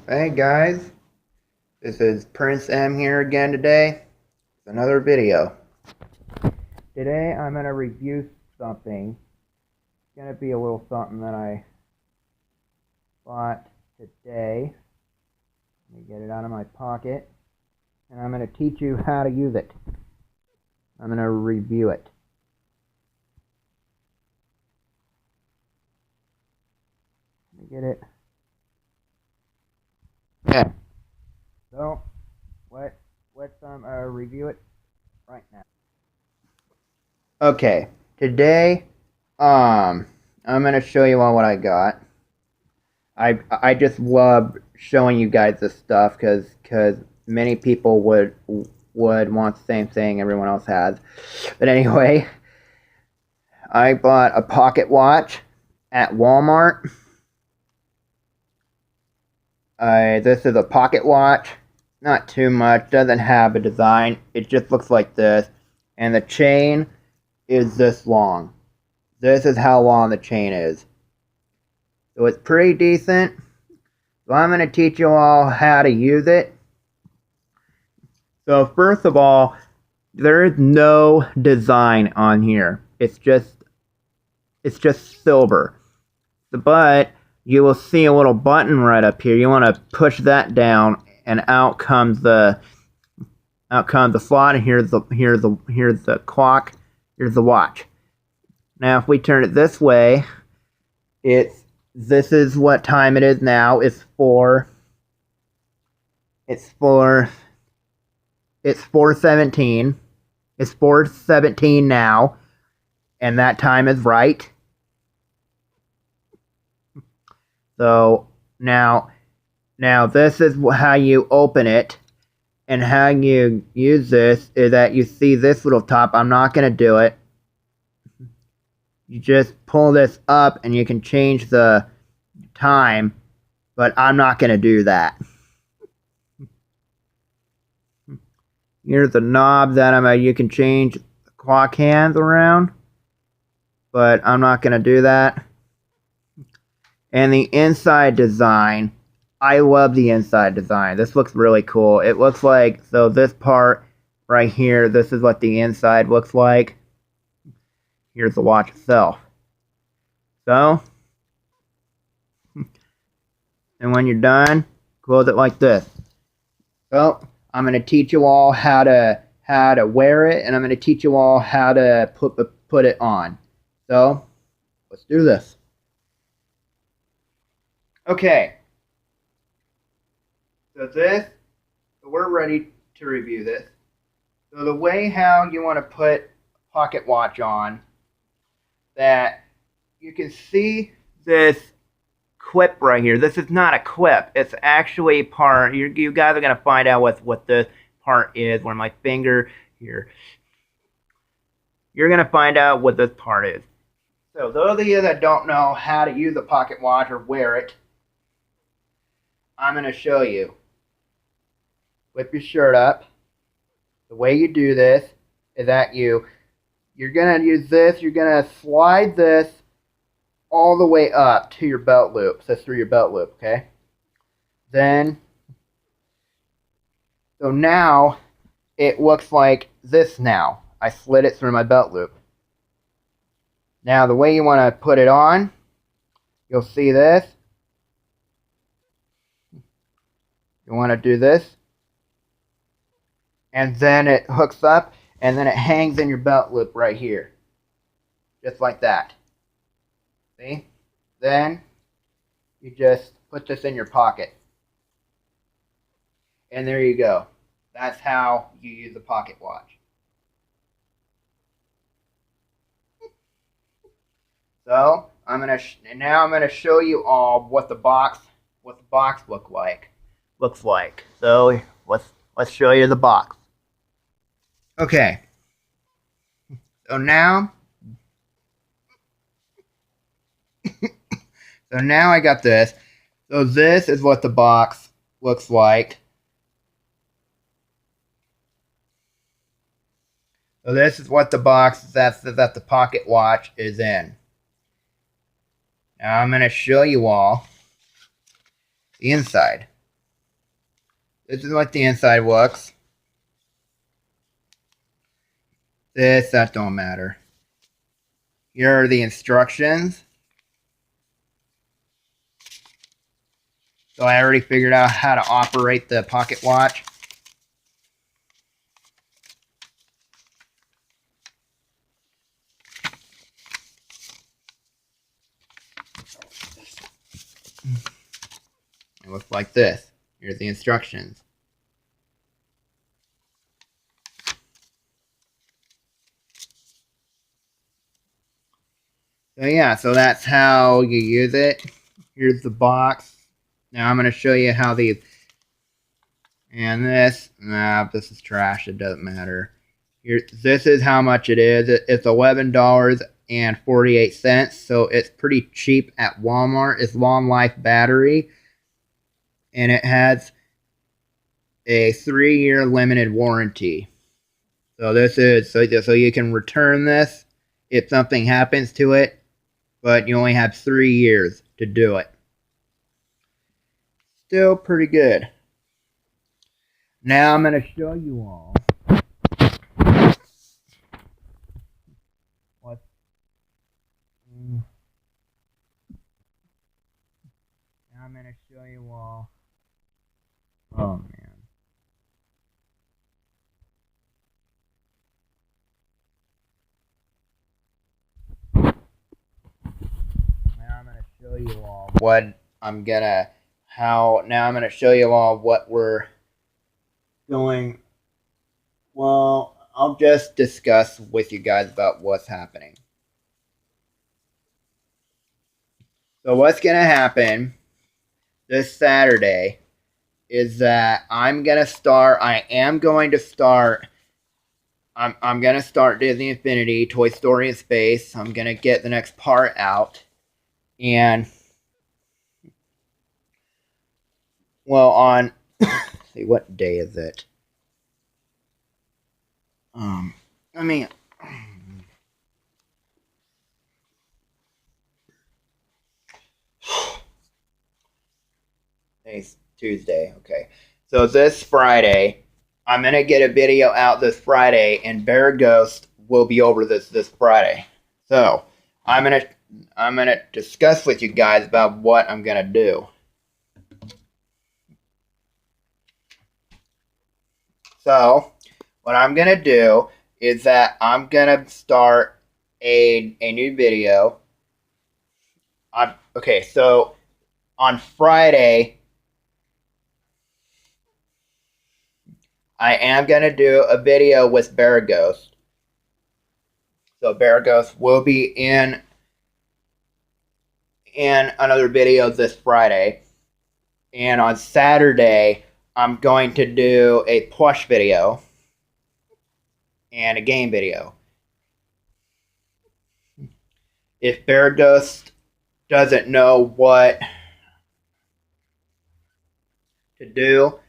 Hey guys, this is Prince M here again today with another video. Today I'm going to review something. It's going to be a little something that I bought today. Let me get it out of my pocket. And I'm going to teach you how to use it. I'm going to review it. Let me get it. Okay. So, let's review it right now. Okay, today, I'm gonna show you all what I got. I just love showing you guys this stuff because many people would want the same thing everyone else has. But anyway, I bought a pocket watch at Walmart. This is a pocket watch. Not too much. Doesn't have a design. It just looks like this. And the chain is this long. This is how long the chain is. So it's pretty decent. So I'm going to teach you all how to use it. So first of all, there is no design on here. It's just silver. But you will see a little button right up here. You want to push that down, and out comes the slot, and here's the clock. Here's the watch. Now, if we turn it this way, this is what time it is now. It's 4:17. It's 4:17 now, and that time is right. So now this is how you open it, and how you use this is that you see this little top. I'm not going to do it. You just pull this up and you can change the time, but I'm not going to do that. Here's the knob that you can change the clock hands around, but I'm not going to do that. And the inside design, I love the inside design. This looks really cool. It looks like, so this part right here, this is what the inside looks like. Here's the watch itself. So, and when you're done, close it like this. So, I'm going to teach you all how to wear it, and I'm going to teach you all how to put it on. So, let's do this. Okay. So we're ready to review this. So the way how you want to put a pocket watch on, that you can see this clip right here. This is not a clip. It's actually a part. You guys are going to find out what this part is. Where my finger here. You're going to find out what this part is. So those of you that don't know how to use a pocket watch or wear it, I'm going to show you. Whip your shirt up. The way you do this is that you're going to use this. You're going to slide this all the way up to your belt loop. So through your belt loop, okay? So now it looks like this now. I slid it through my belt loop. Now the way you want to put it on, you'll see this. You want to do this, and then it hooks up, and then it hangs in your belt loop right here, just like that. See? Then you just put this in your pocket, and there you go. That's how you use a pocket watch. So now I'm gonna show you all what the box looks like. So let's show you the box. Okay. So now I got this. So this is what the box looks like. So this is what the box that the pocket watch is in. Now I'm going to show you all the inside. This is what the inside looks. That don't matter. Here are the instructions. So I already figured out how to operate the pocket watch. It looks like this. Here's the instructions. So yeah, so that's how you use it. Here's the box. Now I'm going to show you how these, and this, this is trash, it doesn't matter. Here, this is how much it is. It's $11.48, so it's pretty cheap at Walmart. It's long life battery, and it has a 3-year limited warranty. So this is so you can return this if something happens to it, but you only have 3 years to do it. Still pretty good. Now I'm going to show you all what. Now I'm going to show you all. Oh man. Now I'm going to show you all what I'm gonna how now I'm going to show you all what we're doing. Well, I'll just discuss with you guys about what's happening. So what's going to happen this Saturday is that I am going to start Disney Infinity, Toy Story in Space. I'm going to get the next part out. And, well, on, see, what day is it? I mean, today's Tuesday, okay. So this Friday, I'm going to get a video out this Friday, and Bear Ghost will be over this Friday. So, I'm gonna discuss with you guys about what I'm gonna do. So, what I'm gonna do is that I'm gonna start a new video. Okay, so on Friday, I am gonna do a video with Bear Ghost. So Bear Ghost will be in another video this Friday, and on Saturday, I'm going to do a plush video and a game video. If Bear Ghost doesn't know what to do,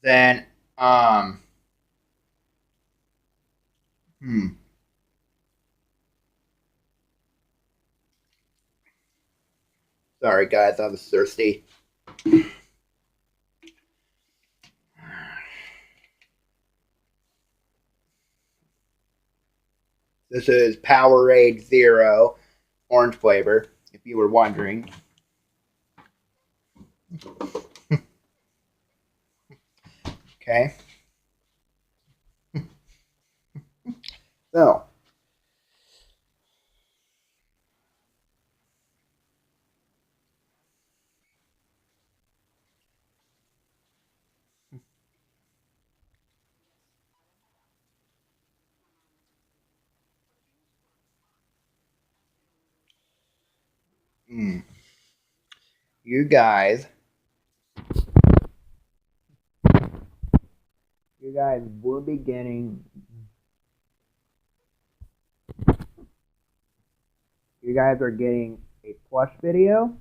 then sorry guys, I was thirsty. This is Powerade Zero, orange flavor, if you were wondering. Okay. So, you guys will be getting. You guys are getting a plush video.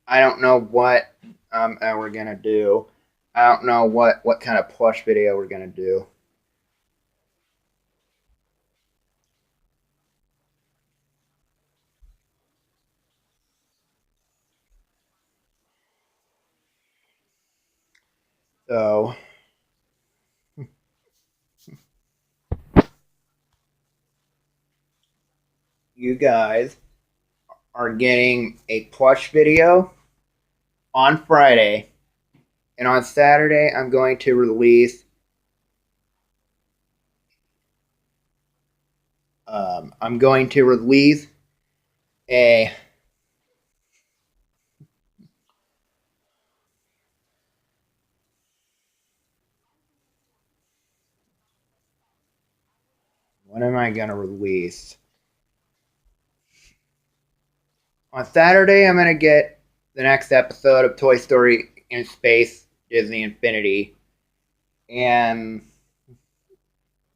I don't know what we're gonna do. I don't know what kind of plush video we're gonna do. So you guys are getting a plush video on Friday, and on Saturday I'm going to release a what am I gonna release? On Saturday I'm gonna get the next episode of Toy Story in Space Disney Infinity, and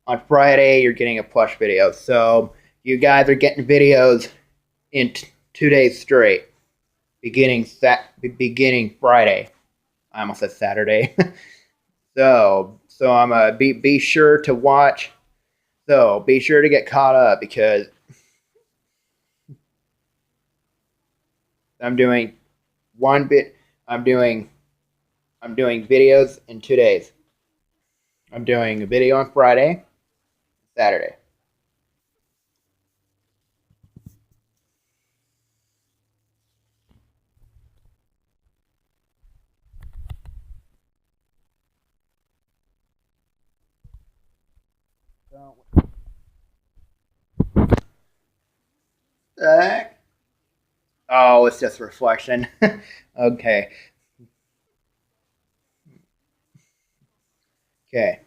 on Friday you're getting a plush video. So you guys are getting videos in 2 days straight, beginning Friday. I almost said Saturday. So I'm be sure to watch. So be sure to get caught up because I'm doing one bit. I'm doing videos in 2 days. I'm doing a video on Friday, Saturday. So, oh, it's just reflection. Okay. Okay.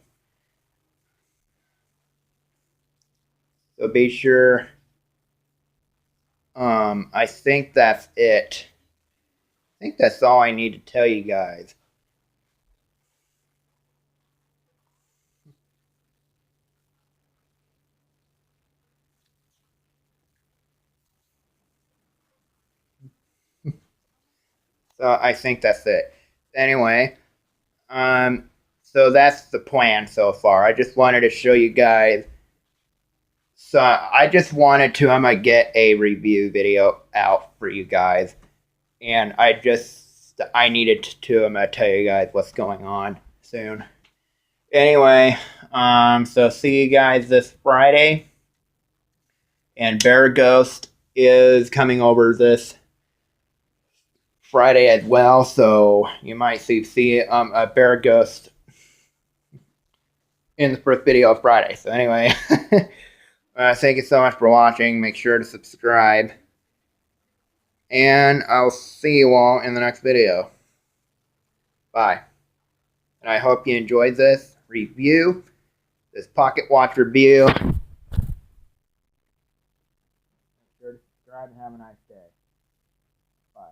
So be sure. I think that's it. I think that's all I need to tell you guys. So I think that's it. Anyway, so that's the plan so far. I just wanted to show you guys. So I just wanted to. I'm gonna get a review video out for you guys, and I needed to. I'm gonna tell you guys what's going on soon. Anyway, so see you guys this Friday, and Bear Ghost is coming over this Friday as well. So you might see a Bear Ghost in the first video of Friday. So anyway, thank you so much for watching. Make sure to subscribe. And I'll see you all in the next video. Bye. And I hope you enjoyed this review, this Pocket Watch review. Make sure to subscribe and have a nice day. Bye.